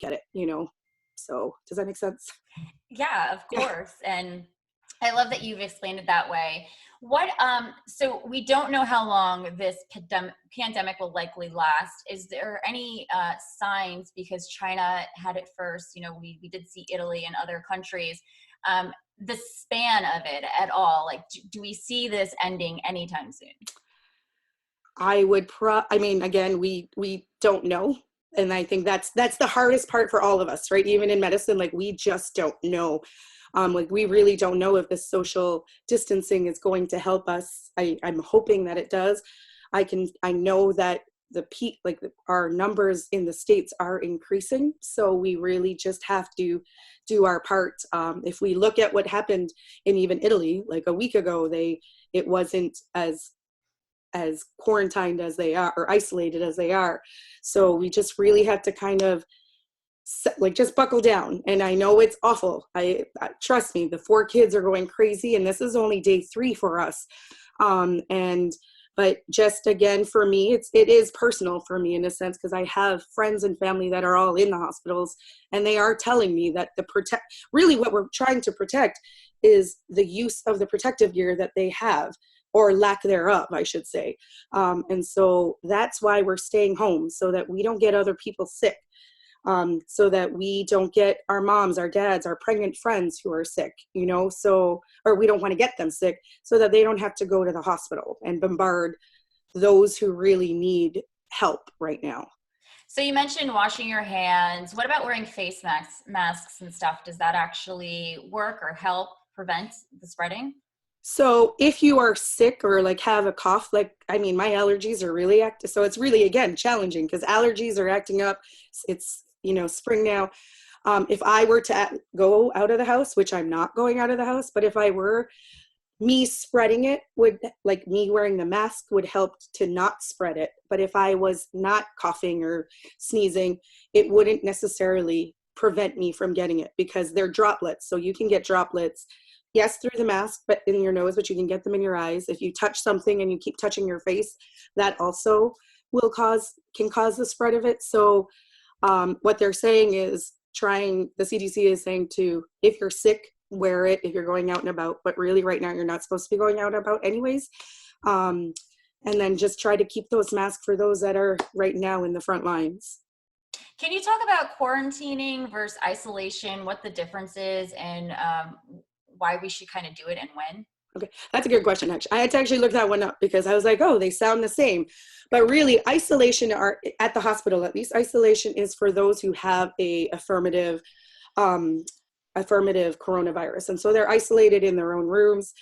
get it, So does that make sense? Yeah, of Yeah. course. And I love that you've explained it that way. So we don't know how long this pandemic will likely last. Is there any signs, because China had it first, we did see Italy and other countries, the span of it at all? Like, do we see this ending anytime soon? Again, we don't know. And I think that's the hardest part for all of us, right? Even in medicine, like we just don't know. Like we really don't know if this social distancing is going to help us. I'm hoping that it does. I know that our numbers in the States are increasing. So we really just have to do our part. If we look at what happened in even Italy, like a week ago, it wasn't as quarantined as they are or isolated as they are. So we just really have to kind of just buckle down. And I know it's awful. I trust me, the 4 kids are going crazy, and this is only day 3 for us. But just again, for me, it is personal for me in a sense, because I have friends and family that are all in the hospitals, and they are telling me that really what we're trying to protect is the use of the protective gear that they have, or lack thereof, I should say. And so that's why we're staying home, so that we don't get other people sick. So that we don't get our moms, our dads, our pregnant friends who are sick, or we don't want to get them sick, so that they don't have to go to the hospital and bombard those who really need help right now. So you mentioned washing your hands. What about wearing face masks and stuff? Does that actually work or help prevent the spreading? So if you are sick or have a cough, my allergies are really active. So it's really, again, challenging because allergies are acting up. It's, spring now. If I were to go out of the house, which I'm not going out of the house, but if I were, me spreading it me wearing the mask would help to not spread it. But if I was not coughing or sneezing, it wouldn't necessarily prevent me from getting it, because they're droplets. So you can get droplets, yes, through the mask, but in your nose, but you can get them in your eyes. If you touch something and you keep touching your face, that also can cause the spread of it. So what they're saying is the CDC is saying if you're sick, wear it if you're going out and about, but really right now you're not supposed to be going out and about anyways. And then just try to keep those masks for those that are right now in the front lines. Can you talk about quarantining versus isolation, what the difference is, and why we should kind of do it and when? Okay, that's a good question, actually. I had to actually look that one up because I was like, oh, they sound the same. But really, isolation, at the hospital at least, isolation is for those who have a affirmative coronavirus. And so they're isolated in their own rooms.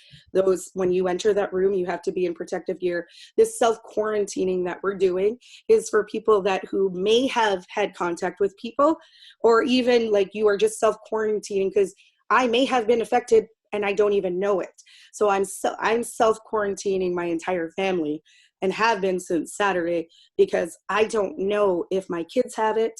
When you enter that room, you have to be in protective gear. This self-quarantining that we're doing is for people who may have had contact with people, or even you are just self-quarantining because I may have been affected and I don't even know it. So I'm self-quarantining my entire family, and have been since Saturday, because I don't know if my kids have it.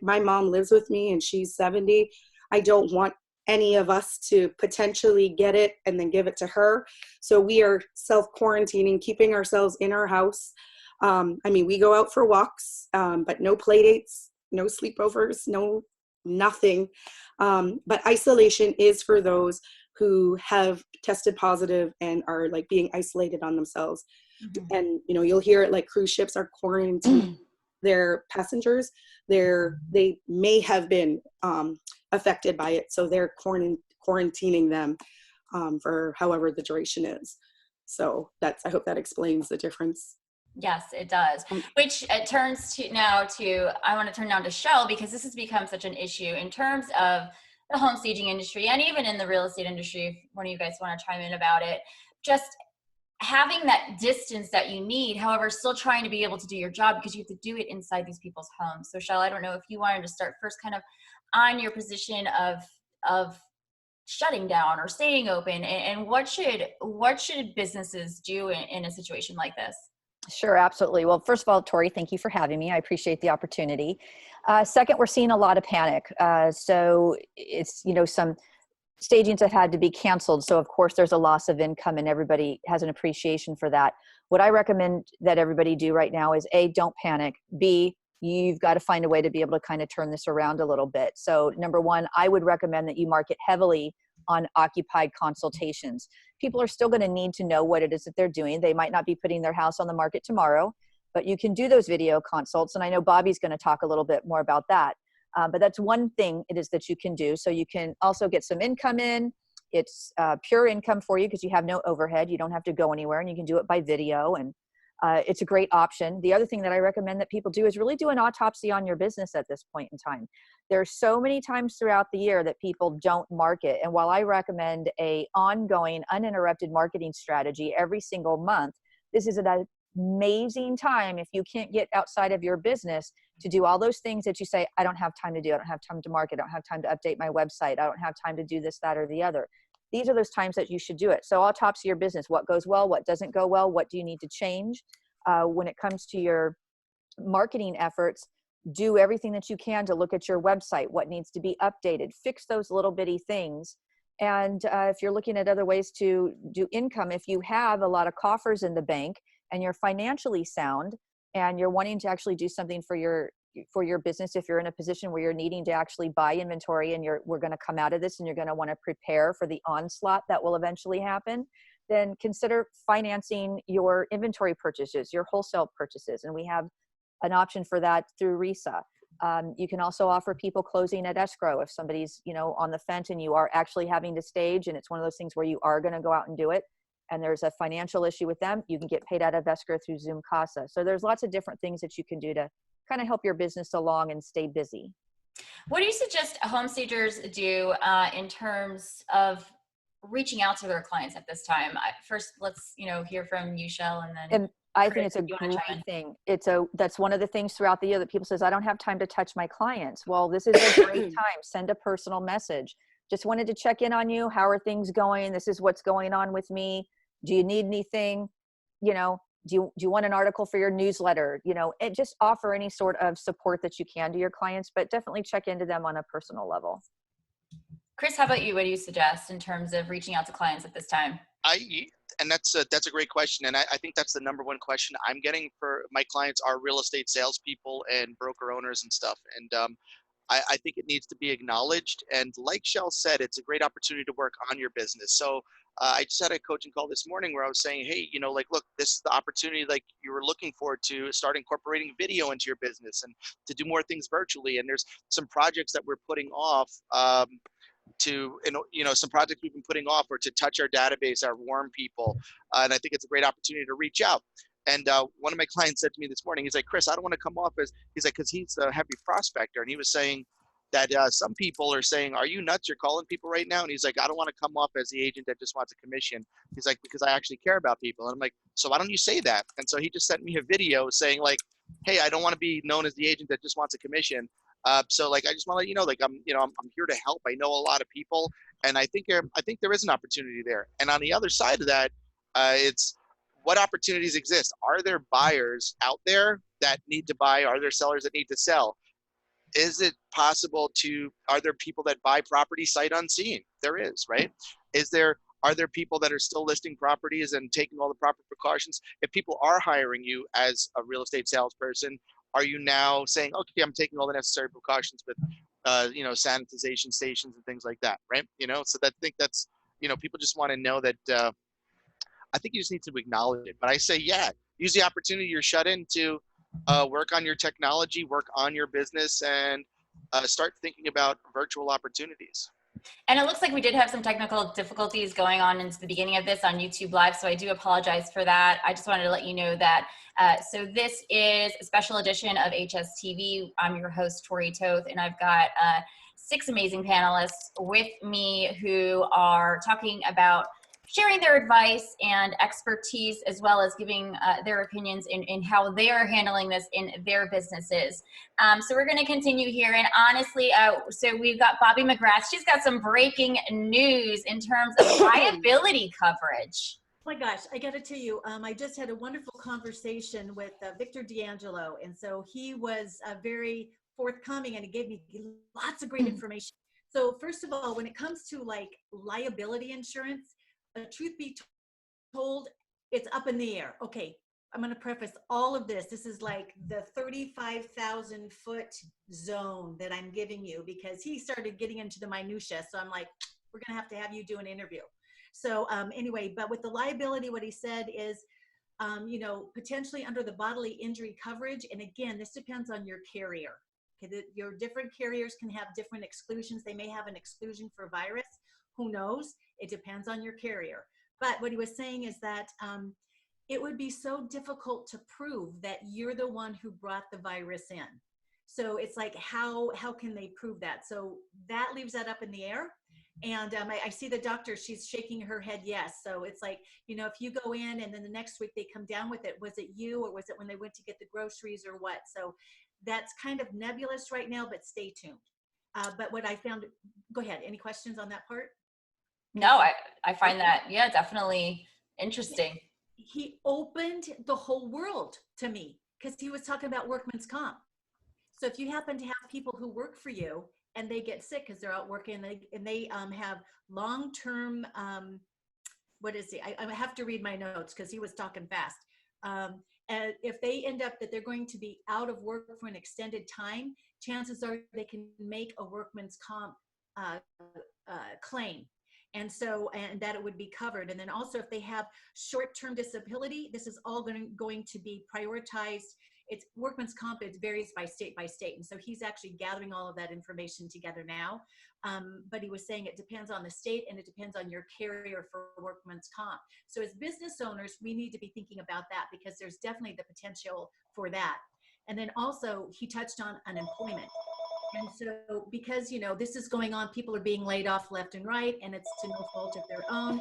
My mom lives with me and she's 70. I don't want any of us to potentially get it and then give it to her. So we are self-quarantining, keeping ourselves in our house. We go out for walks, but no play dates, no sleepovers, no nothing. But isolation is for those who have tested positive and are being isolated on themselves. Mm-hmm. And you'll hear it cruise ships are quarantining their passengers. They may have been affected by it, so they're quarantining them for however the duration is. So I hope that explains the difference. Yes, it does. Which it turns to now to, I want to turn now to Shell, because this has become such an issue in terms of the home staging industry, and even in the real estate industry, if one of you guys want to chime in about it. Just having that distance that you need, however, still trying to be able to do your job, because you have to do it inside these people's homes. So Shell, I don't know if you wanted to start first kind of on your position of shutting down or staying open, and what should businesses do in a situation like this? Sure, absolutely. Well, first of all, Tori, thank you for having me. I appreciate the opportunity. Second, we're seeing a lot of panic. So it's, some stagings have had to be canceled. So of course there's a loss of income, and everybody has an appreciation for that. What I recommend that everybody do right now is A, don't panic. B, you've got to find a way to be able to kind of turn this around a little bit. So number one, I would recommend that you market heavily on occupied consultations. People are still going to need to know what it is that they're doing. They might not be putting their house on the market tomorrow, but you can do those video consults. And I know Bobby's going to talk a little bit more about that. But that's one thing it is that you can do. So you can also get some income in. It's pure income for you because you have no overhead. You don't have to go anywhere, and you can do it by video. And it's a great option. The other thing that I recommend that people do is really do an autopsy on your business at this point in time. There are so many times throughout the year that people don't market. And while I recommend a ongoing, uninterrupted marketing strategy every single month, this is an amazing time if you can't get outside of your business to do all those things that you say, I don't have time to do. I don't have time to market. I don't have time to update my website. I don't have time to do this, that, or the other. These are those times that you should do it. So autopsy your business. What goes well? What doesn't go well? What do you need to change? When it comes to your marketing efforts, do everything that you can to look at your website. What needs to be updated? Fix those little bitty things. And if you're looking at other ways to do income, if you have a lot of coffers in the bank and you're financially sound and you're wanting to actually do something for your business, if you're in a position where you're needing to actually buy inventory and we're going to come out of this and you're going to want to prepare for the onslaught that will eventually happen, then consider financing your inventory purchases, your wholesale purchases. And we have an option for that through RESA. You can also offer people closing at escrow if somebody's, on the fence and you are actually having to stage, and it's one of those things where you are going to go out and do it, and there's a financial issue with them, you can get paid out of escrow through Zoom Casa. So there's lots of different things that you can do to kind of help your business along and stay busy. What do you suggest home stagers do in terms of reaching out to their clients at this time? First, let's hear from you, Shell, and then. And I think Chris, it's a great thing. That's one of the things throughout the year that people says, I don't have time to touch my clients. Well, this is a great time. Send a personal message. Just wanted to check in on you. How are things going? This is what's going on with me. Do you need anything? Do you want an article for your newsletter? And just offer any sort of support that you can to your clients, but definitely check into them on a personal level. Chris, how about you? What do you suggest in terms of reaching out to clients at this time? And that's a great question. And I think that's the number one question I'm getting for my clients are real estate salespeople and broker owners and stuff. And I think it needs to be acknowledged. And like Shell said, it's a great opportunity to work on your business. So I just had a coaching call this morning where I was saying, hey, look, this is the opportunity like you were looking forward to start incorporating video into your business and to do more things virtually. And there's some projects that we're putting off some projects we've been putting off or to touch our database, our warm people. And I think it's a great opportunity to reach out. And one of my clients said to me this morning, he's like, Chris, I don't want to come off as, he's like, because he's a heavy prospector. And he was saying that some people are saying, are you nuts? You're calling people right now. And he's like, I don't want to come off as the agent that just wants a commission. He's like, because I actually care about people. And I'm like, so why don't you say that? And so he just sent me a video saying like, hey, I don't want to be known as the agent that just wants a commission. So like, I just want to let you know, like, I'm here to help. I know a lot of people, and I think there is an opportunity there. And on the other side of that, it's what opportunities exist. Are there buyers out there that need to buy? Are there sellers that need to sell? Is it possible are there people that buy property sight unseen? There is, right? Are there people that are still listing properties and taking all the proper precautions? If people are hiring you as a real estate salesperson, are you now saying, okay, I'm taking all the necessary precautions with, sanitization stations and things like that, right? So I think that's, people just want to know that, I think you just need to acknowledge it. But I say, yeah, use the opportunity you're shut in to work on your technology, work on your business, and start thinking about virtual opportunities. And it looks like we did have some technical difficulties going on into the beginning of this on YouTube Live, so I do apologize for that. I just wanted to let you know that. So this is a special edition of HSTV. I'm your host, Tori Toth, and I've got 6 amazing panelists with me who are talking about sharing their advice and expertise, as well as giving their opinions in how they are handling this in their businesses. So we're going to continue here. And honestly, so we've got Bobby McGrath. She's got some breaking news in terms of liability coverage. Oh my gosh, I got to tell you, I just had a wonderful conversation with Victor D'Angelo. And so he was very forthcoming and he gave me lots of great information. So first of all, when it comes to like liability insurance, truth be told, it's up in the air. Okay, I'm going to preface all of this. This is like the 35,000 foot zone that I'm giving you, because he started getting into the minutia. So I'm like, we're going to have you do an interview. So anyway, but with the liability, what he said is, you know, potentially under the bodily injury coverage. And again, this depends on your carrier. Okay, your different carriers can have different exclusions. They may have an exclusion for virus. Who knows? It depends on your carrier. But what he was saying is that it would be so difficult to prove that you're the one who brought the virus in. So it's like, how can they prove that? So that leaves that up in the air. And I see the doctor, she's shaking her head yes. So it's like, you know, if you go in and then the next week they come down with it, was it you, or was it when they went to get the groceries, or what? So that's kind of nebulous right now, but stay tuned. But what I found, go ahead, any questions on that part? No, I find that, yeah, definitely interesting. He opened the whole world to me, because he was talking about workman's comp. So if you happen to have people who work for you and they get sick because they're out working, and they have long-term, what is it? I have to read my notes because he was talking fast. And if they end up that they're going to be out of work for an extended time, chances are they can make a workman's comp claim. And so, and that it would be covered. And then also if they have short-term disability, this is all going to be prioritized. It's workman's comp, it varies by state. And so he's actually gathering all of that information together now. But he was saying it depends on the state and it depends on your carrier for workman's comp. So as business owners, we need to be thinking about that, because there's definitely the potential for that. And then also he touched on unemployment. And so because, you know, this is going on, people are being laid off left and right, and it's to no fault of their own.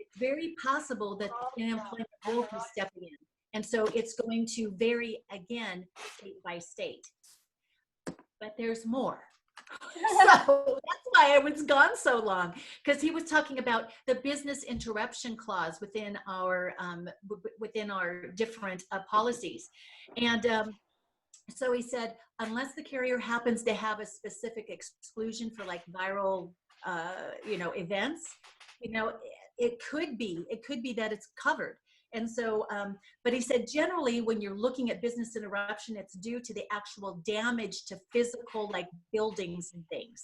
It's very possible that unemployment will be stepping in. And so it's going to vary again, state by state. But there's more. So that's why I was gone so long, because he was talking about the business interruption clause within our different policies. And so he said, unless the carrier happens to have a specific exclusion for like viral, you know, events, you know, it could be that it's covered. And so, but he said, generally, when you're looking at business interruption, it's due to the actual damage to physical, like buildings and things.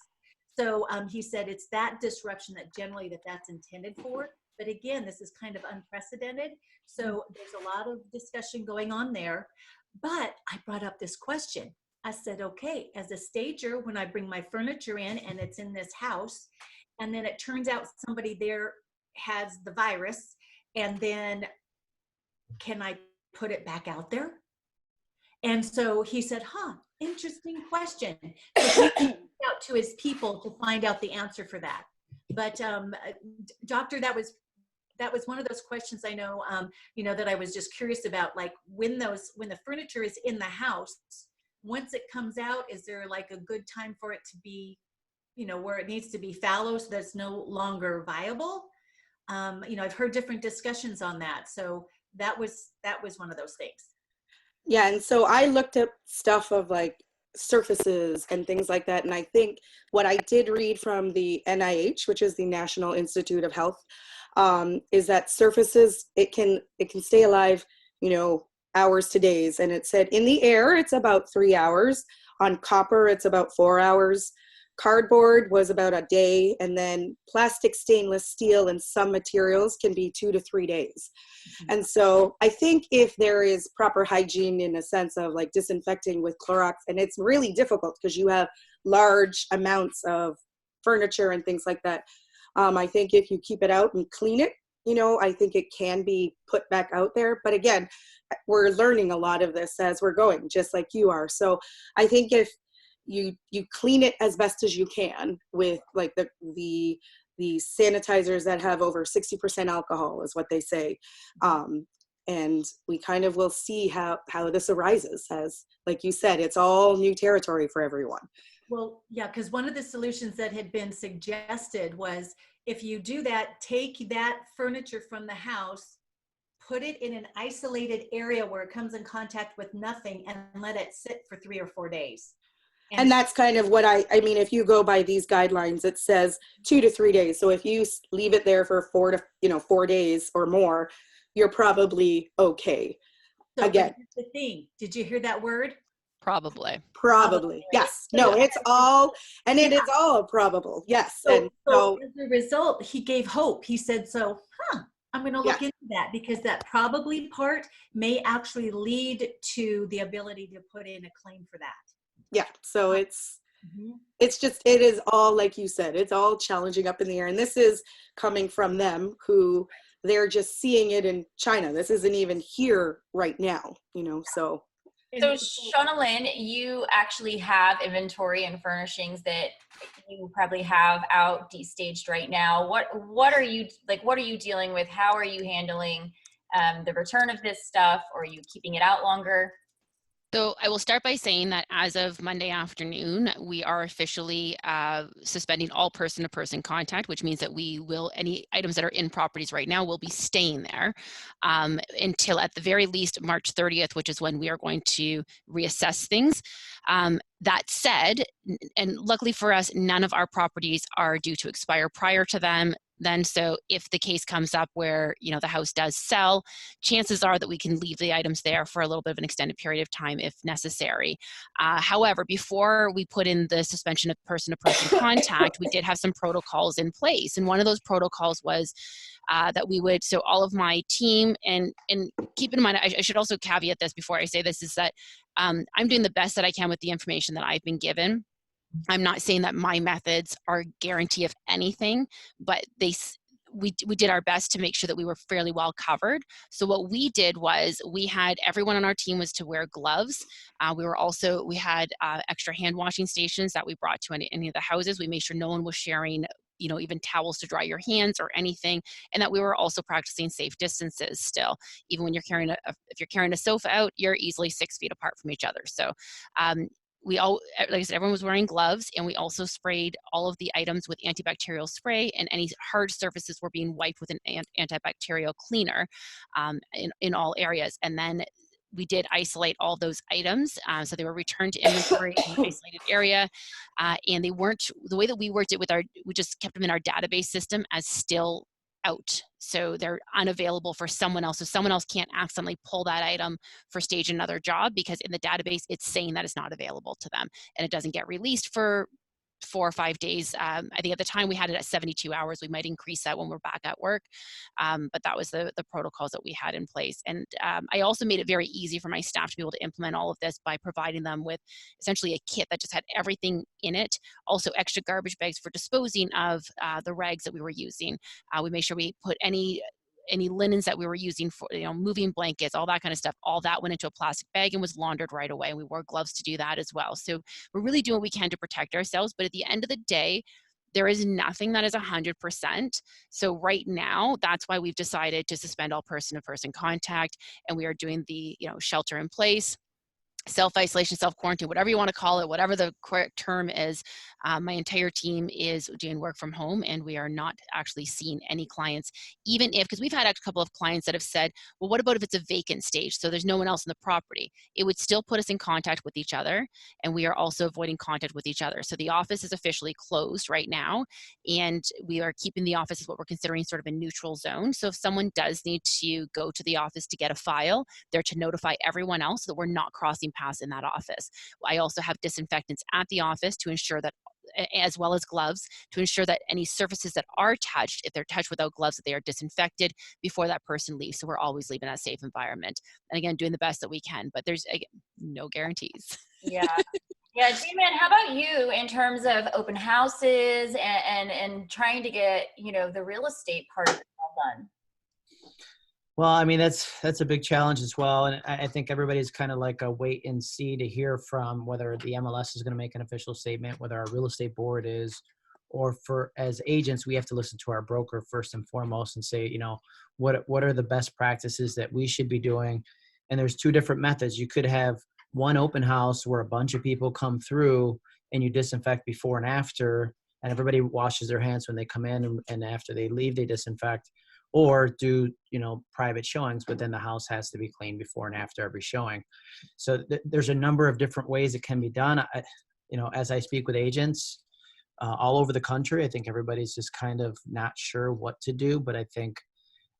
So he said it's that disruption that generally that's intended for. But again, this is kind of unprecedented. So there's a lot of discussion going on there. But I brought up this question. I said, okay, as a stager, when I bring my furniture in and it's in this house, and then it turns out somebody there has the virus, and then can I put it back out there? And so he said, interesting question. So he reached out to his people to find out the answer for that. But doctor, that was one of those questions I know, you know, that I was just curious about, like when the furniture is in the house, once it comes out, is there like a good time for it to be, you know, where it needs to be fallow so that's no longer viable? You know, I've heard different discussions on that. So that was one of those things. Yeah, and so I looked up stuff of like surfaces and things like that. And I think what I did read from the NIH, which is the National Institute of Health, is that surfaces, it can stay alive, you know, hours to days. And it said in the air, it's about 3 hours. On copper, it's about 4 hours. Cardboard was about a day. And then plastic, stainless steel, and some materials can be 2 to 3 days. Mm-hmm. And so I think if there is proper hygiene in a sense of like disinfecting with Clorox, and it's really difficult because you have large amounts of furniture and things like that. I think if you keep it out and clean it, you know, I think it can be put back out there. But again, we're learning a lot of this as we're going, just like you are. So I think if you clean it as best as you can with like the sanitizers that have over 60% alcohol is what they say. And we kind of will see how this arises. As like you said, it's all new territory for everyone. Well, yeah, because one of the solutions that had been suggested was, if you do that, take that furniture from the house, put it in an isolated area where it comes in contact with nothing, and let it sit for 3 or 4 days. And that's kind of what I mean, if you go by these guidelines, it says 2 to 3 days. So if you leave it there for 4 days or more, you're probably okay. So, but again. here's the thing. Did you hear that word? Probably. Probably. Yes. No, it's all, and it is all probable. Yes. And So as a result, he gave hope. He said, so, I'm going to look Yeah. into that, because that probably part may actually lead to the ability to put in a claim for that. yeah. So it's just, it is all, like you said, it's all challenging up in the air. And this is coming from them who they're just seeing it in China. This isn't even here right now, you know, so. So Shonalyn, you actually have inventory and furnishings that you probably have out de-staged right now. What are you dealing with? How are you handling the return of this stuff? Or are you keeping it out longer? So I will start by saying that as of Monday afternoon, we are officially suspending all person-to-person contact, which means that any items that are in properties right now will be staying there until at the very least March 30th, which is when we are going to reassess things. That said, and luckily for us, none of our properties are due to expire prior to them. So if the case comes up where, you know, the house does sell, chances are that we can leave the items there for a little bit of an extended period of time if necessary. However, before we put in the suspension of person-to-person contact, we did have some protocols in place. And one of those protocols was that we would, so all of my team, and keep in mind, I should also caveat this before I say this, is that I'm doing the best that I can with the information that I've been given. I'm not saying that my methods are a guarantee of anything, but we did our best to make sure that we were fairly well covered. So what we did was we had everyone on our team was to wear gloves. We had extra hand washing stations that we brought to any of the houses. We made sure no one was sharing, you know, even towels to dry your hands or anything, and that we were also practicing safe distances still. Even when you're if you're carrying a sofa out, you're easily 6 feet apart from each other. So like I said, everyone was wearing gloves, and we also sprayed all of the items with antibacterial spray, and any hard surfaces were being wiped with an antibacterial cleaner in all areas. And then we did isolate all those items. So they were returned to inventory in an isolated area. And they weren't, the way that we worked it we just kept them in our database system as still out. So they're unavailable for someone else. So someone else can't accidentally pull that item for stage another job, because in the database, it's saying that it's not available to them, and it doesn't get released for 4 or 5 days. I think at the time we had it at 72 hours. We might increase that when we're back at work. But that was the protocols that we had in place. And I also made it very easy for my staff to be able to implement all of this by providing them with essentially a kit that just had everything in it. Also extra garbage bags for disposing of the rags that we were using. We made sure we put any linens that we were using for, you know, moving blankets, all that kind of stuff, all that went into a plastic bag and was laundered right away. And we wore gloves to do that as well. So we're really doing what we can to protect ourselves. But at the end of the day, there is nothing that is 100%. So right now, that's why we've decided to suspend all person-to-person contact. And we are doing the, you know, shelter in place, self-isolation, self-quarantine, whatever you want to call it, whatever the correct term is. My entire team is doing work from home, and we are not actually seeing any clients, even if, because we've had a couple of clients that have said, well, what about if it's a vacant stage? So there's no one else in the property. It would still put us in contact with each other, and we are also avoiding contact with each other. So the office is officially closed right now, and we are keeping the office as what we're considering sort of a neutral zone. So if someone does need to go to the office to get a file, they're to notify everyone else so that we're not crossing paths in that office. I also have disinfectants at the office to ensure that, as well as gloves, to ensure that any surfaces that are touched, if they're touched without gloves, that they are disinfected before that person leaves. So we're always leaving a safe environment. And again, doing the best that we can, but there's, again, no guarantees. Yeah. Yeah, G-Man, how about you in terms of open houses and trying to get, you know, the real estate part of it all done? Well, I mean, that's a big challenge as well. And I think everybody's kind of like a wait and see to hear from whether the MLS is going to make an official statement, whether our real estate board is, or as agents, we have to listen to our broker first and foremost and say, you know, what are the best practices that we should be doing? And there's 2 different methods. You could have one open house where a bunch of people come through and you disinfect before and after, and everybody washes their hands when they come in, and after they leave, they disinfect. Or do, you know, private showings, but then the house has to be cleaned before and after every showing. So there's a number of different ways it can be done. You know, as I speak with agents all over the country, I think everybody's just kind of not sure what to do. But I think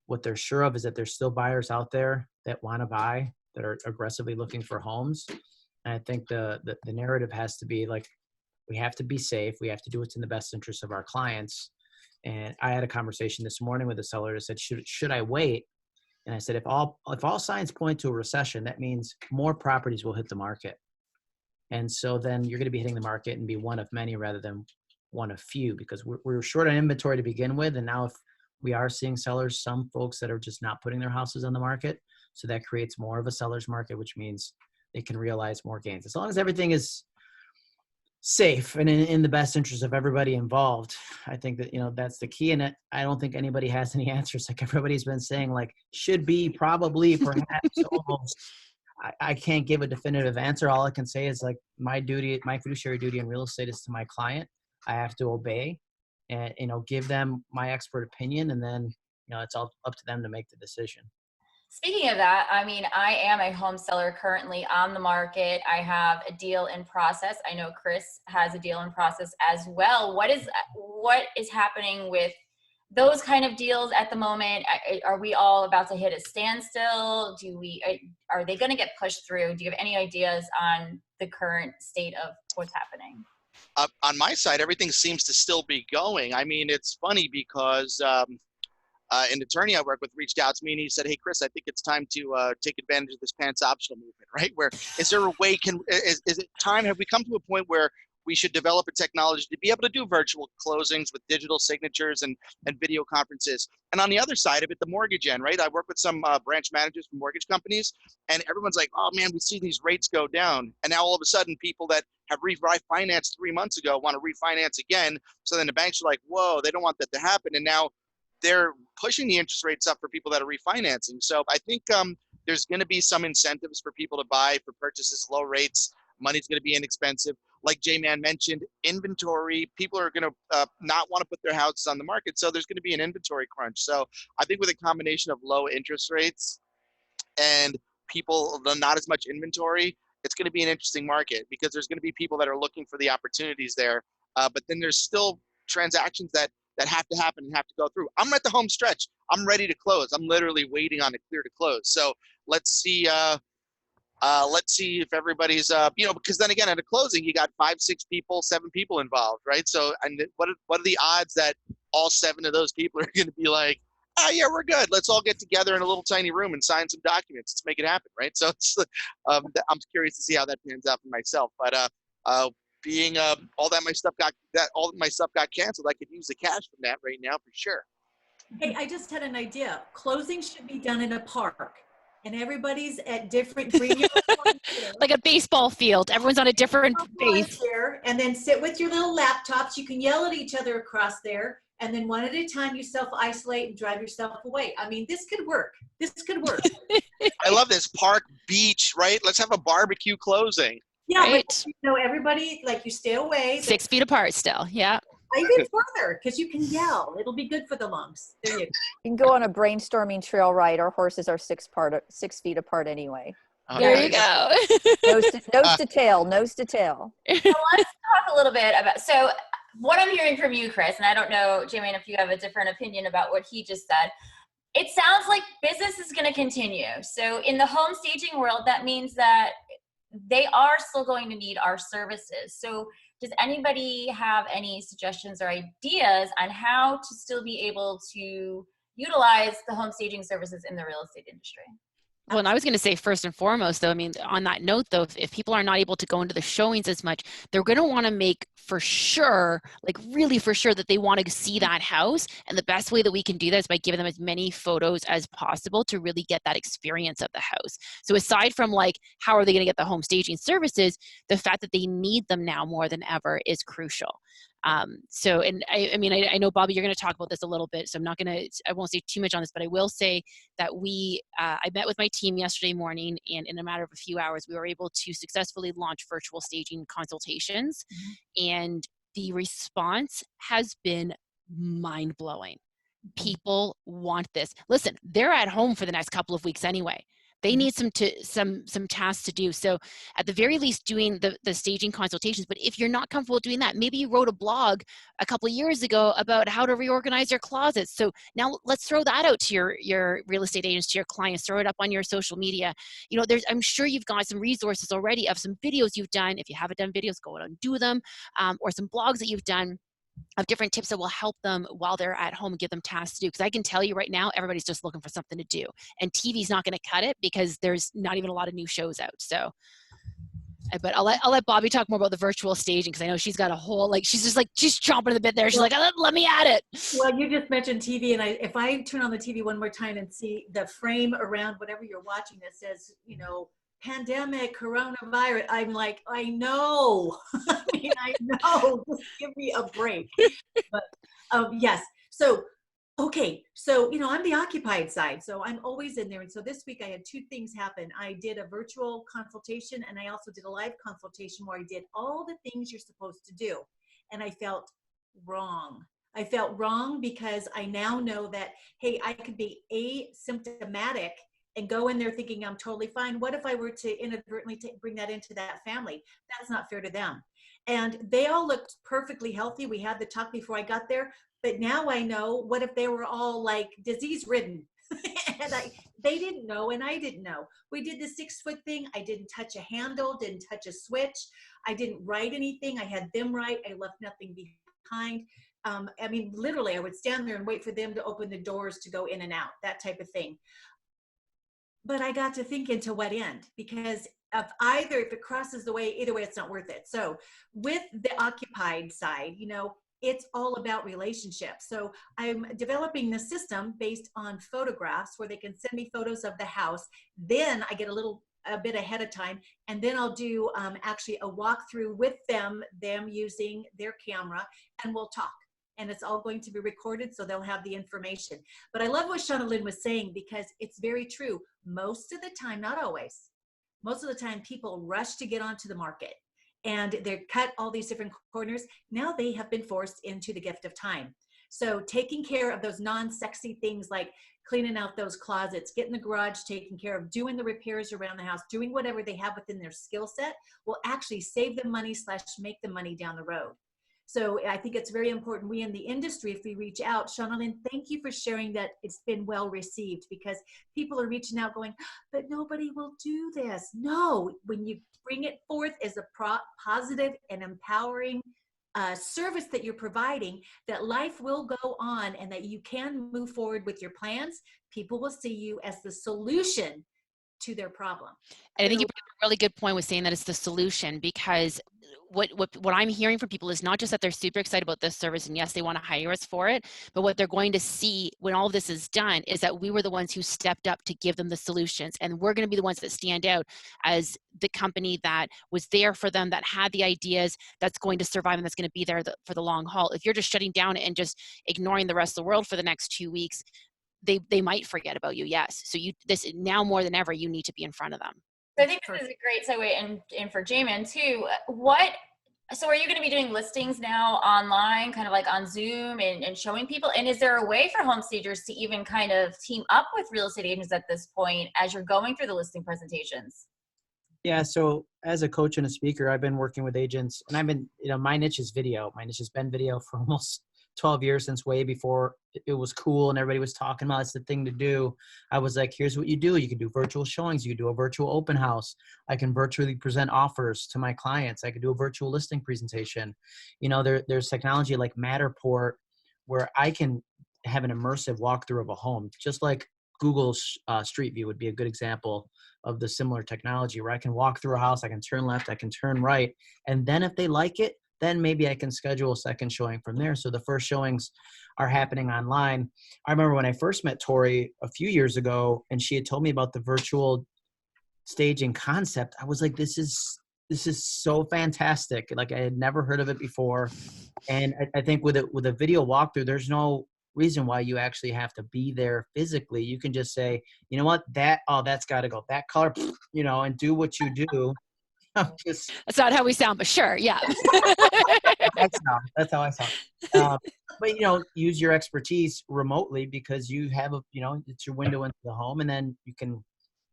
what they're sure of is that there's still buyers out there that want to buy. that are aggressively looking for homes. And I think the narrative has to be like, we have to be safe. We have to do what's in the best interest of our clients. And I had a conversation this morning with a seller that said, should I wait? And I said, if all signs point to a recession, that means more properties will hit the market. And so then you're going to be hitting the market and be one of many rather than one of few, because we're short on inventory to begin with. And now if we are seeing sellers, some folks that are just not putting their houses on the market. So that creates more of a seller's market, which means they can realize more gains. As long as everything is safe and in the best interest of everybody involved, I think that, that's the key. And I don't think anybody has any answers. Like everybody's been saying, like, should be, probably, perhaps, almost. I can't give a definitive answer. All I can say is, like, my fiduciary duty in real estate is to my client. I have to obey and, give them my expert opinion. And then, it's all up to them to make the decision. Speaking of that, I mean, I am a home seller currently on the market. I have a deal in process. I know Chris has a deal in process as well. What is happening with those kind of deals at the moment? Are we all about to hit a standstill? Are they going to get pushed through? Do you have any ideas on the current state of what's happening? On my side, everything seems to still be going. I mean, it's funny because an attorney I work with reached out to me and he said, "Hey, Chris, I think it's time to take advantage of this pants optional movement, right? Where is there a way, is it time? Have we come to a point where we should develop a technology to be able to do virtual closings with digital signatures and video conferences?" And on the other side of it, the mortgage end, right? I work with some branch managers from mortgage companies, and everyone's like, "Oh man, we see these rates go down." And now all of a sudden, people that have refinanced 3 months ago want to refinance again. So then the banks are like, "Whoa, they don't want that to happen." And now they're pushing the interest rates up for people that are refinancing. So I think there's going to be some incentives for people to buy for purchases, low rates. Money's going to be inexpensive. Like J-Man mentioned, inventory, people are going to not want to put their houses on the market. So there's going to be an inventory crunch. So I think with a combination of low interest rates and people, not as much inventory, it's going to be an interesting market because there's going to be people that are looking for the opportunities there. But then there's still transactions that have to happen and have to go through. I'm at the home stretch. I'm ready to close. I'm literally waiting on it clear to close. So let's see if everybody's, because then again, at a closing, you got 5, 6 people, 7 people involved, right? So, and what are the odds that all 7 of those people are going to be like, "Oh yeah, we're good. Let's all get together in a little tiny room and sign some documents. Let's make it happen," right? So it's, I'm curious to see how that pans out for myself. But being all my stuff got canceled, I could use the cash from that right now for sure. Hey, I just had an idea. Closing should be done in a park, and everybody's at different green like a baseball field. Everyone's on a different base. And then sit with your little laptops. You can yell at each other across there, and then one at a time you self-isolate and drive yourself away. I mean, this could work. I love this. Park, beach, right? Let's have a barbecue closing. Yeah, right. But, everybody, like, you stay away. 6 feet apart still, yeah. Even further, because you can yell. It'll be good for the lungs. There you go. You can go on a brainstorming trail ride. Our horses are 6 feet apart anyway. There you go. Nose to tail. So let's talk a little bit about, so what I'm hearing from you, Chris, and I don't know, J-Man, if you have a different opinion about what he just said, it sounds like business is going to continue. So in the home staging world, that means that they are still going to need our services. So does anybody have any suggestions or ideas on how to still be able to utilize the home staging services in the real estate industry? Well, and I was going to say first and foremost, though, I mean, on that note, though, if people are not able to go into the showings as much, they're going to want to make for sure, like really for sure, that they want to see that house. And the best way that we can do that is by giving them as many photos as possible to really get that experience of the house. So aside from like, how are they going to get the home staging services, the fact that they need them now more than ever is crucial. So, and I mean, I know, Bobby, you're going to talk about this a little bit, so I won't say too much on this, but I will say that I met with my team yesterday morning, and in a matter of a few hours, we were able to successfully launch virtual staging consultations. And the response has been mind-blowing. People want this. Listen, they're at home for the next couple of weeks anyway. They need some tasks to do. So at the very least, doing the staging consultations. But if you're not comfortable doing that, maybe you wrote a blog a couple of years ago about how to reorganize your closets. So now let's throw that out to your real estate agents, to your clients. Throw it up on your social media. You know, I'm sure you've got some resources already of some videos you've done. If you haven't done videos, go out and do them, or some blogs that you've done of different tips that will help them while they're at home and give them tasks to do. Because I can tell you right now, everybody's just looking for something to do. And TV's not going to cut it because there's not even a lot of new shows out. So, but I'll let Bobby talk more about the virtual staging, because I know she's got a whole, like, she's chomping at the bit there. She's like, let me at it. Well, you just mentioned TV, and if I turn on the TV one more time and see the frame around whatever you're watching that says, you know, pandemic, coronavirus, I'm like, I know. I mean, I know. Just give me a break. But yes. So, okay. So, you know, I'm the occupied side, so I'm always in there. And so this week I had two things happen. I did a virtual consultation, and I also did a live consultation where I did all the things you're supposed to do. And I felt wrong. I felt wrong because I now know that, hey, I could be asymptomatic and go in there thinking I'm totally fine. What if I were to inadvertently bring that into that family? That's not fair to them. And they all looked perfectly healthy. We had the talk before I got there, but now I know, what if they were all like disease ridden? And they didn't know, and I didn't know. We did the 6-foot thing. I didn't touch a handle, didn't touch a switch. I didn't write anything. I had them write. I left nothing behind. I mean, literally, I would stand there and wait for them to open the doors to go in and out, that type of thing. But I got to thinking, to what end? Because if it crosses the way, either way, it's not worth it. So with the occupied side, you know, it's all about relationships. So I'm developing the system based on photographs where they can send me photos of the house. Then I get a bit ahead of time, and then I'll do actually a walkthrough with them using their camera, and we'll talk. And it's all going to be recorded, so they'll have the information. But I love what Shauna Lynn was saying, because it's very true. Most of the time, not always, most of the time people rush to get onto the market, and they're cut all these different corners. Now they have been forced into the gift of time. So taking care of those non-sexy things like cleaning out those closets, getting the garage taken care of, doing the repairs around the house, doing whatever they have within their skill set will actually save them money / make them money down the road. So I think it's very important, we in the industry, if we reach out, Shauna Lynn, thank you for sharing that it's been well received, because people are reaching out going, but nobody will do this. No, when you bring it forth as a positive and empowering service that you're providing, that life will go on and that you can move forward with your plans, people will see you as the solution to their problem. And I think you brought up a really good point with saying that it's the solution, because what I'm hearing from people is not just that they're super excited about this service and yes, they want to hire us for it, but what they're going to see when all of this is done is that we were the ones who stepped up to give them the solutions. And we're going to be the ones that stand out as the company that was there for them, that had the ideas, that's going to survive, and that's going to be there for the long haul. If you're just shutting down and just ignoring the rest of the world for the next 2 weeks, they might forget about you. Yes. So this now more than ever, you need to be in front of them. So I think this is a great segue in for Jamin too. So are you going to be doing listings now online, kind of like on Zoom and showing people? And is there a way for home stagers to even kind of team up with real estate agents at this point as you're going through the listing presentations? Yeah, so as a coach and a speaker, I've been working with agents, and my niche is video. My niche has been video for almost 12 years, since way before it was cool and everybody was talking about it's the thing to do. I was like, here's what you do. You can do virtual showings. You can do a virtual open house. I can virtually present offers to my clients. I can do a virtual listing presentation. You know, there's technology like Matterport where I can have an immersive walkthrough of a home, just like Google Street View would be a good example of the similar technology, where I can walk through a house, I can turn left, I can turn right. And then if they like it, then maybe I can schedule a second showing from there. So the first showings are happening online. I remember when I first met Tori a few years ago, and she had told me about the virtual staging concept. I was like, this is so fantastic. Like, I had never heard of it before. And I think with a video walkthrough, there's no reason why you actually have to be there physically. You can just say, you know what, that's got to go. That color, you know, and do what you do. That's not how we sound, but sure, yeah. That's how I sound. But, you know, use your expertise remotely, because you have it's your window into the home, and then you can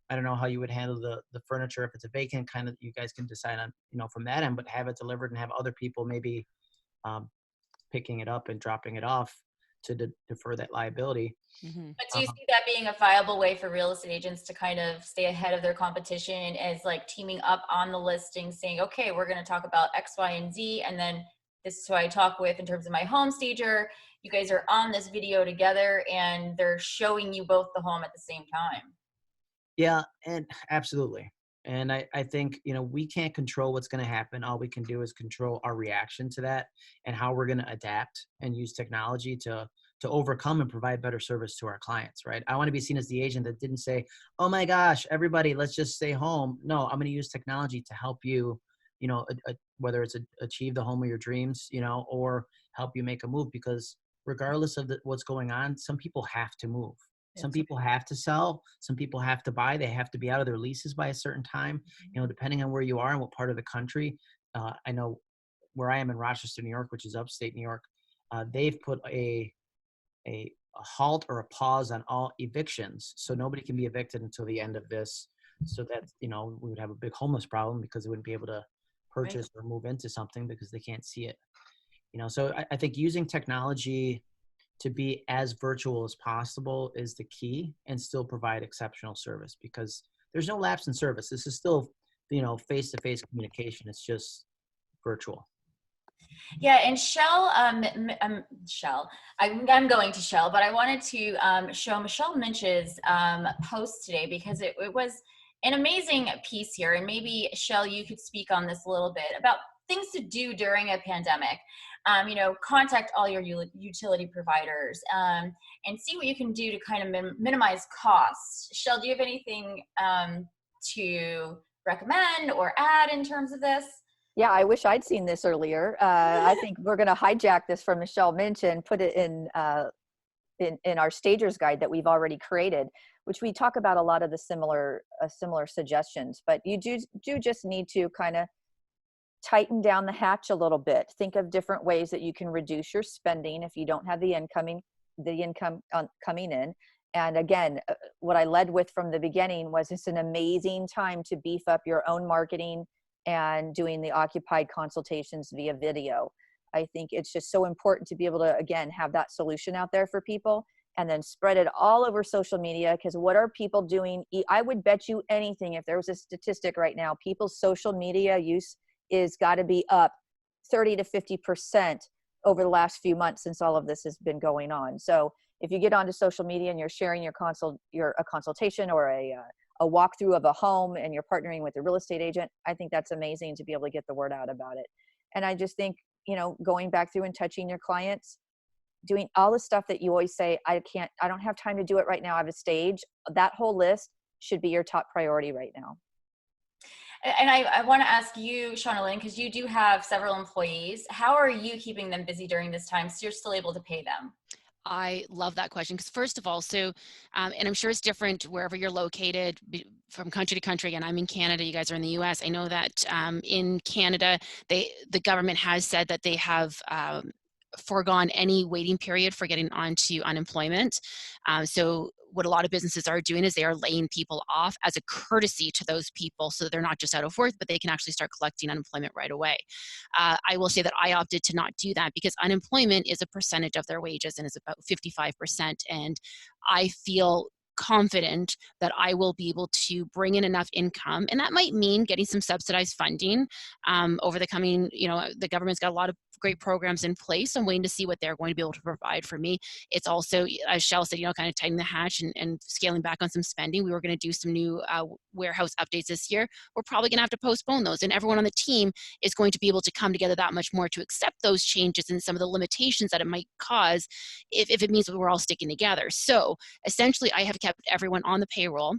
I don't know how you would handle the furniture if it's a vacant, kind of, you guys can decide on, from that end, but have it delivered and have other people maybe picking it up and dropping it off to defer that liability. Mm-hmm. But do you see that being a viable way for real estate agents to kind of stay ahead of their competition, as like teaming up on the listing, saying, okay, we're going to talk about X, Y, and Z, and then this is who I talk with in terms of my home stager. You guys are on this video together and they're showing you both the home at the same time. Yeah, and absolutely. And I think, we can't control what's going to happen. All we can do is control our reaction to that and how we're going to adapt and use technology to overcome and provide better service to our clients, right? I want to be seen as the agent that didn't say, oh my gosh, everybody, let's just stay home. No, I'm going to use technology to help you, whether it's achieve the home of your dreams, or help you make a move, because regardless of what's going on, some people have to move. Some people have to sell. Some people have to buy. They have to be out of their leases by a certain time, depending on where you are and what part of the country. I know where I am in Rochester, New York, which is upstate New York, they've put a halt or a pause on all evictions. So nobody can be evicted until the end of this. So that, we would have a big homeless problem because they wouldn't be able to purchase or move into something because they can't see it. So I think using technology to be as virtual as possible is the key, and still provide exceptional service, because there's no lapse in service. This is still, face-to-face communication. It's just virtual. Yeah, and Shell, I'm going to Shell, but I wanted to show Michelle Minch's post today, because it was an amazing piece here. And maybe, Shell, you could speak on this a little bit about things to do during a pandemic. Contact all your utility providers and see what you can do to kind of minimize costs. Shell, do you have anything to recommend or add in terms of this? Yeah, I wish I'd seen this earlier. I think we're going to hijack this from Michelle Minch and put it in our Stagers Guide that we've already created, which we talk about a lot of the similar suggestions. But you do just need to kind of tighten down the hatch a little bit. Think of different ways that you can reduce your spending if you don't have the income coming in. And again, what I led with from the beginning was it's an amazing time to beef up your own marketing and doing the occupied consultations via video. I think it's just so important to be able to, again, have that solution out there for people, and then spread it all over social media. Because what are people doing? I would bet you anything, if there was a statistic right now, people's social media use is got to be up 30 to 50% over the last few months since all of this has been going on. So if you get onto social media and you're sharing a consultation or a walkthrough of a home, and you're partnering with a real estate agent, I think that's amazing to be able to get the word out about it. And I just think, going back through and touching your clients, doing all the stuff that you always say, I don't have time to do it right now, I have a stage. That whole list should be your top priority right now. And I want to ask you, Shauna Lynn, because you do have several employees, how are you keeping them busy during this time so you're still able to pay them? I love that question, because first of all, and I'm sure it's different wherever you're located from country to country. And I'm in Canada, you guys are in the US. I know that in Canada, the government has said that they have foregone any waiting period for getting onto unemployment. So what a lot of businesses are doing is they are laying people off as a courtesy to those people, so they're not just out of work, but they can actually start collecting unemployment right away. I will say that I opted to not do that, because unemployment is a percentage of their wages, and is about 55%. And I feel confident that I will be able to bring in enough income, and that might mean getting some subsidized funding over the coming, the government's got a lot of great programs in place. I'm waiting to see what they're going to be able to provide for me. It's also, as Shell said, kind of tightening the hatch and scaling back on some spending. We were going to do some new warehouse updates this year. We're probably going to have to postpone those, and everyone on the team is going to be able to come together that much more to accept those changes and some of the limitations that it might cause if it means that we're all sticking together. So essentially, I have kept everyone on the payroll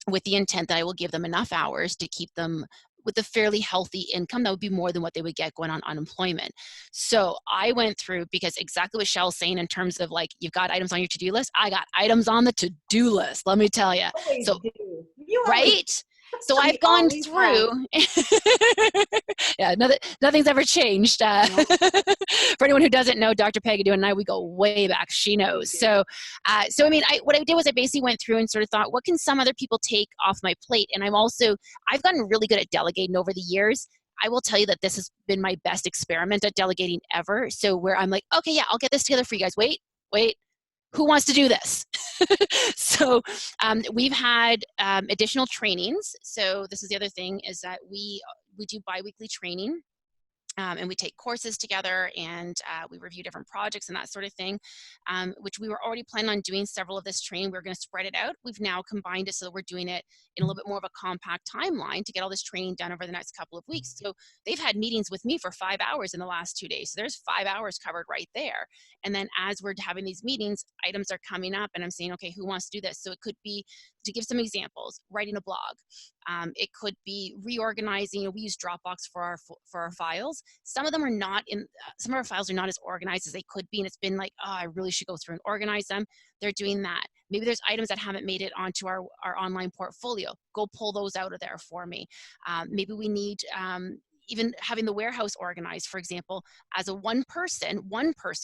with the intent that I will give them enough hours to keep them with a fairly healthy income that would be more than what they would get going on unemployment. So I went through, because exactly what Shell's saying in terms of like, you've got items on your to-do list, I got items on the to-do list, let me tell you. Always So, do. You always right? So We I've gone always through. Yeah, nothing's ever changed. No. For anyone who doesn't know, Dr. Pagaduan and I, we go way back. She knows. So I mean, what I did was I basically went through and sort of thought, what can some other people take off my plate? And I've gotten really good at delegating over the years. I will tell you that this has been my best experiment at delegating ever. So where I'm like, okay, yeah, I'll get this together for you guys. Wait, who wants to do this? So we've had additional trainings. So this is the other thing, is that we do biweekly training. And we take courses together, and we review different projects and that sort of thing, which we were already planning on doing several of this training. We're going to spread it out. We've now combined it so that we're doing it in a little bit more of a compact timeline to get all this training done over the next couple of weeks. So they've had meetings with me for 5 hours in the last 2 days. So there's 5 hours covered right there. And then as we're having these meetings, items are coming up, and I'm saying, okay, who wants to do this? So it could be, to give some examples, writing a blog. It could be reorganizing. We use Dropbox for our files. Some of them are not in, some of our files are not as organized as they could be, and it's been like, oh, I really should go through and organize them. They're doing that. Maybe there's items that haven't made it onto our online portfolio. Go pull those out of there for me. Maybe we need even having the warehouse organized, for example. As a one person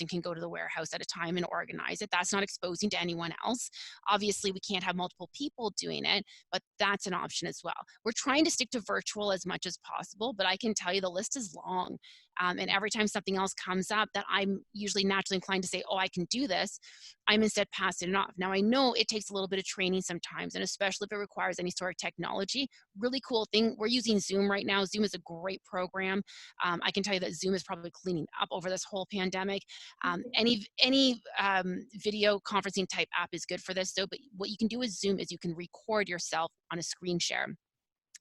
can go to the warehouse at a time and organize it. That's not exposing to anyone else. Obviously, we can't have multiple people doing it, but that's an option as well. We're trying to stick to virtual as much as possible, but I can tell you the list is long. And every time something else comes up that I'm usually naturally inclined to say, oh, I can do this, I'm instead passing it off. Now, I know it takes a little bit of training sometimes, and especially if it requires any sort of technology. Really cool thing, we're using Zoom right now. Zoom is a great program. I can tell you that Zoom is probably cleaning up over this whole pandemic. Any video conferencing type app is good for this, though, but what you can do with Zoom is you can record yourself on a screen share.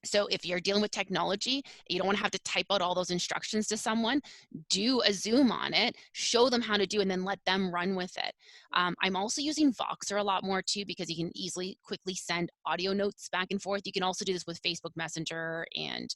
So if you're dealing with technology, you don't want to have to type out all those instructions to someone, do a Zoom on it, show them how to do it, and then let them run with it. I'm also using Voxer a lot more too, because you can easily, quickly send audio notes back and forth. You can also do this with Facebook Messenger and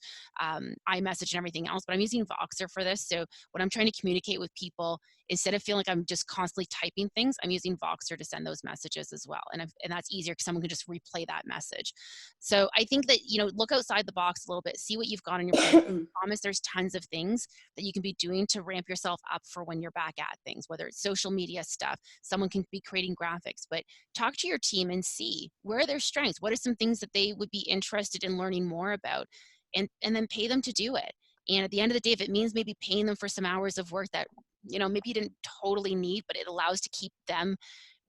iMessage and everything else, but I'm using Voxer for this. So when I'm trying to communicate with people, instead of feeling like I'm just constantly typing things, I'm using Voxer to send those messages as well. And that's easier because someone can just replay that message. So I think that, look outside the box a little bit, see what you've got on your plate. I promise there's tons of things that you can be doing to ramp yourself up for when you're back at things, whether it's social media stuff, someone can be creating graphics, but talk to your team and see where are their strengths, what are some things that they would be interested in learning more about, and then pay them to do it. And at the end of the day, if it means maybe paying them for some hours of work that, maybe you didn't totally need, but it allows to keep them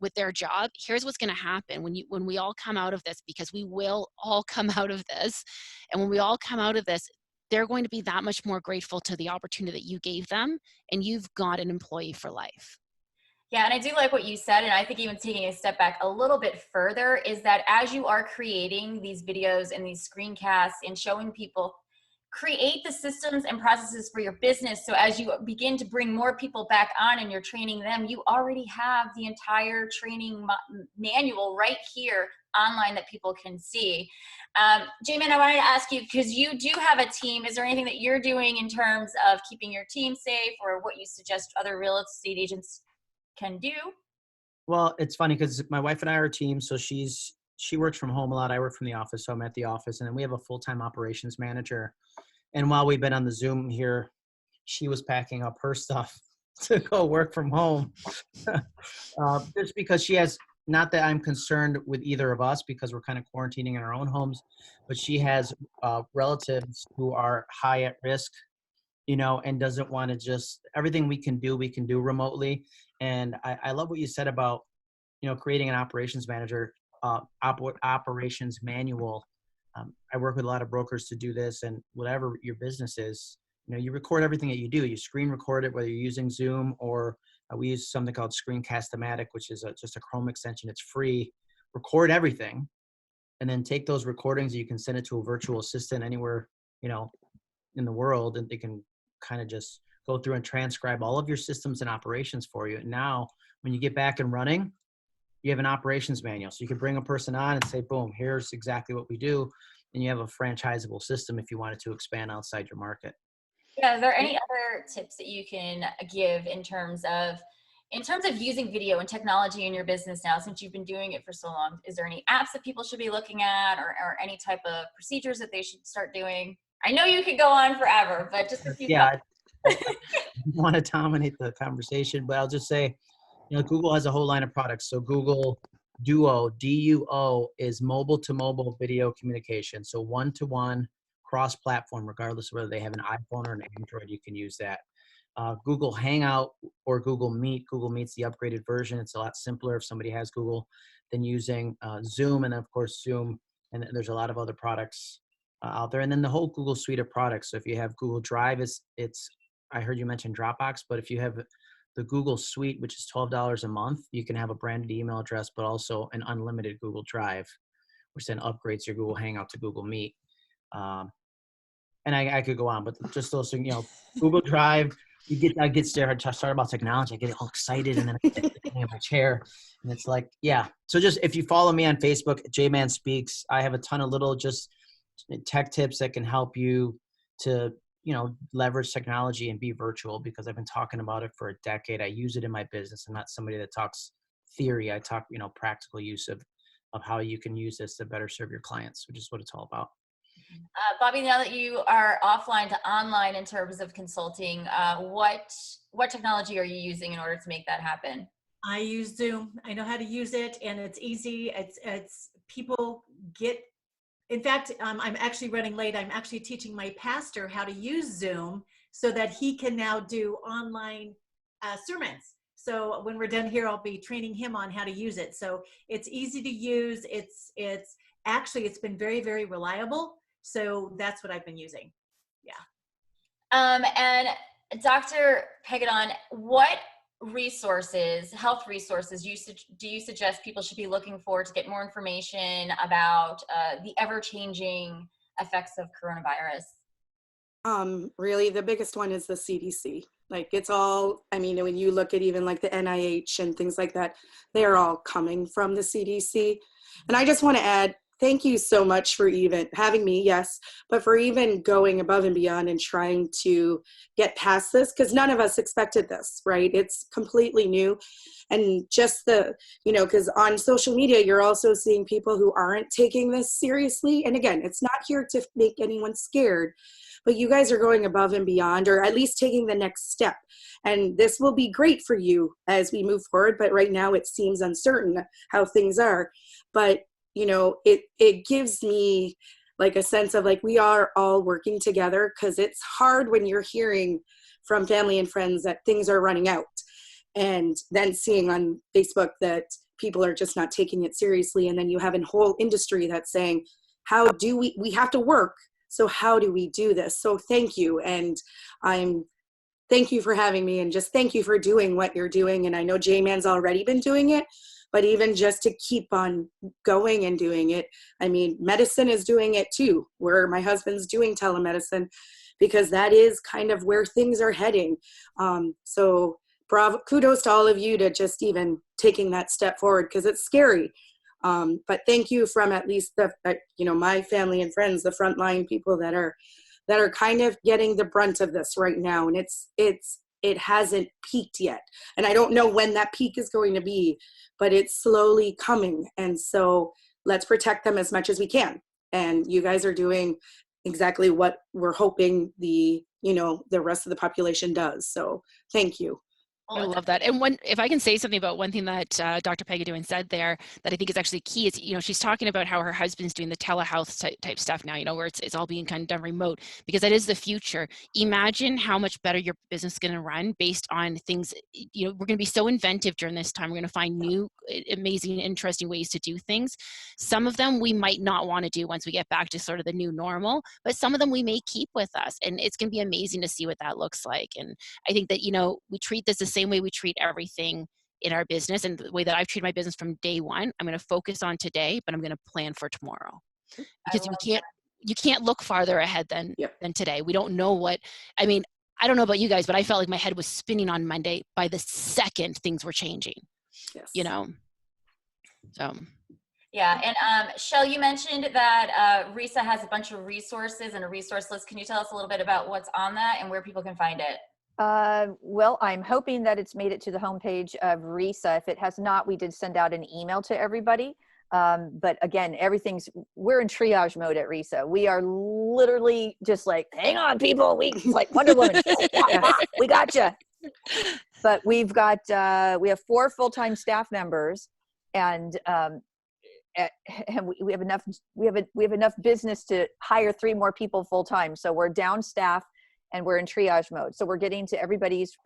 with their job, here's what's going to happen when we all come out of this, because we will all come out of this. And when we all come out of this, they're going to be that much more grateful to the opportunity that you gave them, and you've got an employee for life. Yeah, and I do like what you said, and I think even taking a step back a little bit further is that as you are creating these videos and these screencasts and showing people, create the systems and processes for your business. So as you begin to bring more people back on and you're training them, you already have the entire training manual right here online that people can see. Jamin, I wanted to ask you, because you do have a team, is there anything that you're doing in terms of keeping your team safe, or what you suggest other real estate agents can do? Well, it's funny because my wife and I are a team. So she works from home a lot. I work from the office. So I'm at the office, and then we have a full-time operations manager. And while we've been on the Zoom here, she was packing up her stuff to go work from home. Just because she has, not that I'm concerned with either of us because we're kind of quarantining in our own homes, but she has relatives who are high at risk, and doesn't want to just, everything we can do remotely. And I love what you said about, creating an operations manager, operations manual. I work with a lot of brokers to do this, and whatever your business is, you record everything that you do. You screen record it, whether you're using Zoom or we use something called Screencast-O-Matic, which is just a Chrome extension. It's free. Record everything, and then take those recordings. You can send it to a virtual assistant anywhere, in the world, and they can kind of just go through and transcribe all of your systems and operations for you. And now, when you get back and running, you have an operations manual. So you can bring a person on and say, boom, here's exactly what we do. And you have a franchisable system if you wanted to expand outside your market. Yeah, are there any other tips that you can give in terms of, in terms of using video and technology in your business now, since you've been doing it for so long, is there any apps that people should be looking at, or any type of procedures that they should start doing? I know you could go on forever, but just a few thoughts. I want to dominate the conversation, but I'll just say, Google has a whole line of products. So Google Duo, DUO, is mobile-to-mobile video communication. So one-to-one, cross-platform, regardless of whether they have an iPhone or an Android, you can use that. Google Hangout or Google Meet. Google Meet's the upgraded version. It's a lot simpler if somebody has Google than using Zoom, and of course Zoom. And there's a lot of other products out there. And then the whole Google suite of products. So if you have Google Drive, I heard you mention Dropbox, but if you have the Google Suite, which is $12 a month, you can have a branded email address, but also an unlimited Google Drive, which then upgrades your Google Hangout to Google Meet. And I could go on, but just those things, Google Drive, I get started about technology, I get all excited, and then I get in my chair, and it's like, yeah. So just, if you follow me on Facebook, J-Man Speaks, I have a ton of little just tech tips that can help you to leverage technology and be virtual, because I've been talking about it for a decade. I use it in my business. I'm not somebody that talks theory. I talk, practical use of how you can use this to better serve your clients, which is what it's all about. Bobby, now that you are offline to online in terms of consulting, what technology are you using in order to make that happen? I use Zoom. I know how to use it, and it's easy. It's people get. In fact, I'm actually running late. I'm actually teaching my pastor how to use Zoom so that he can now do online sermons. So when we're done here, I'll be training him on how to use it. So it's easy to use. It's been very, very reliable. So that's what I've been using. Yeah. And Dr. Pagaduan, what health resources do you suggest people should be looking for to get more information about the ever-changing effects of coronavirus? Really, the biggest one is the CDC. Like, it's all, when you look at even like the NIH and things like that, they are all coming from the CDC. And I just want to add, thank you so much for even having me, yes, but for even going above and beyond and trying to get past this, because none of us expected this, right? It's completely new. And just because on social media, you're also seeing people who aren't taking this seriously. And again, it's not here to make anyone scared, but you guys are going above and beyond, or at least taking the next step. And this will be great for you as we move forward. But right now it seems uncertain how things are. But it gives me like a sense of like we are all working together, because it's hard when you're hearing from family and friends that things are running out, and then seeing on Facebook that people are just not taking it seriously. And then you have a whole industry that's saying, how do we have to work. So how do we do this? So thank you. And thank you for having me, and just thank you for doing what you're doing. And I know J-Man's already been doing it, but even just to keep on going and doing it. Medicine is doing it too, where my husband's doing telemedicine, because that is kind of where things are heading. So bravo, kudos to all of you to just even taking that step forward, because it's scary. But thank you from at least my family and friends, the frontline people that are kind of getting the brunt of this right now. And it hasn't peaked yet. And I don't know when that peak is going to be, but it's slowly coming. And so let's protect them as much as we can. And you guys are doing exactly what we're hoping the rest of the population does. So thank you. I love that. And if I can say something about one thing that Dr. Pagaduan said there that I think is actually key is, she's talking about how her husband's doing the telehealth type stuff now, where it's all being kind of done remote, because that is the future. Imagine how much better your business is going to run based on things. We're going to be so inventive during this time. We're going to find new, amazing, interesting ways to do things. Some of them we might not want to do once we get back to sort of the new normal, but some of them we may keep with us. And it's going to be amazing to see what that looks like. And I think that, we treat this the same way we treat everything in our business, and the way that I've treated my business from day one. I'm going to focus on today, but I'm going to plan for tomorrow, because you can't look farther ahead than today. We don't know I don't know about you guys, but I felt like my head was spinning on Monday by the second things were changing. Yes. So. Yeah, and Shell, you mentioned that RESA has a bunch of resources and a resource list. Can you tell us a little bit about what's on that and where people can find it? Well, I'm hoping that it's made it to the homepage of RESA. If it has not, we did send out an email to everybody. But again, we're in triage mode at RESA. We are literally just like, hang on, people. It's like Wonder Woman. We got you. But we have 4 full-time staff members, and we have enough business to hire 3 more people full-time. So we're down staff and we're in triage mode. So we're getting to everybody's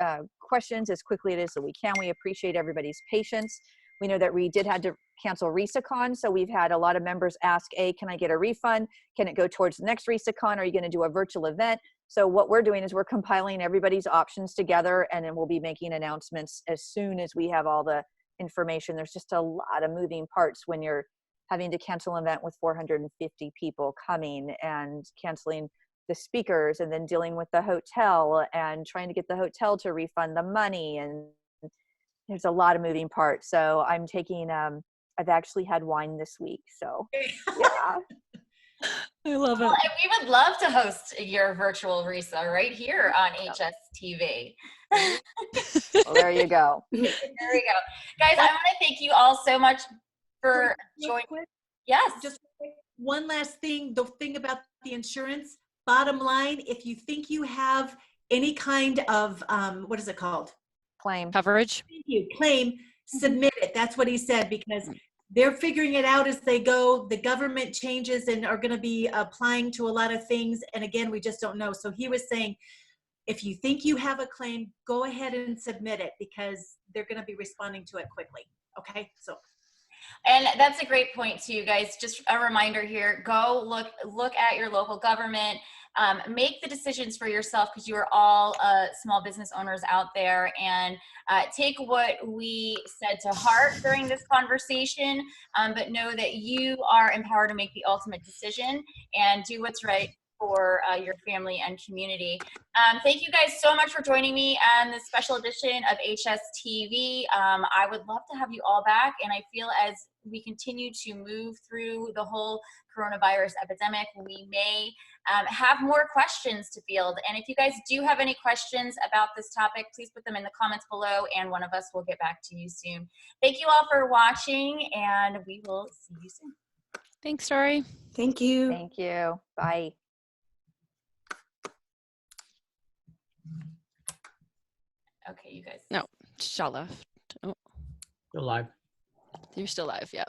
questions as quickly as we can. We appreciate everybody's patience. We know that we did have to cancel RESACon, so we've had a lot of members ask, can I get a refund? Can it go towards the next RESACon? Are you going to do a virtual event? So what we're doing is we're compiling everybody's options together, and then we'll be making announcements as soon as we have all the information. There's just a lot of moving parts when you're having to cancel an event with 450 people coming and canceling the speakers and then dealing with the hotel and trying to get the hotel to refund the money. And there's a lot of moving parts. So I'm taking, I've actually had wine this week. So yeah. I love it. Well, and we would love to host your virtual RESA right here on HSTV. Well, there you go. There we go. Guys, I want to thank you all so much for joining. Yes. Just one last thing, the thing about the insurance, bottom line, if you think you have any kind of, what is it called? Claim. Coverage. Thank you. Claim, submit it. That's what he said, because they're figuring it out as they go. The government changes and are going to be applying to a lot of things. And again, we just don't know. So he was saying, if you think you have a claim, go ahead and submit it, because they're going to be responding to it quickly. Okay. So. And that's a great point too, guys. Just a reminder here, go look at your local government, make the decisions for yourself, because you are all small business owners out there, and take what we said to heart during this conversation, but know that you are empowered to make the ultimate decision and do what's right for your family and community. Thank you guys so much for joining me on this special edition of HSTV. I would love to have you all back, and I feel as we continue to move through the whole coronavirus epidemic, we may have more questions to field. And if you guys do have any questions about this topic, please put them in the comments below, and one of us will get back to you soon. Thank you all for watching, and we will see you soon. Thanks, Tori. Thank you. Thank you. Bye. Okay, you guys. No, Shell left. Oh, Still live. you're still live. Yeah.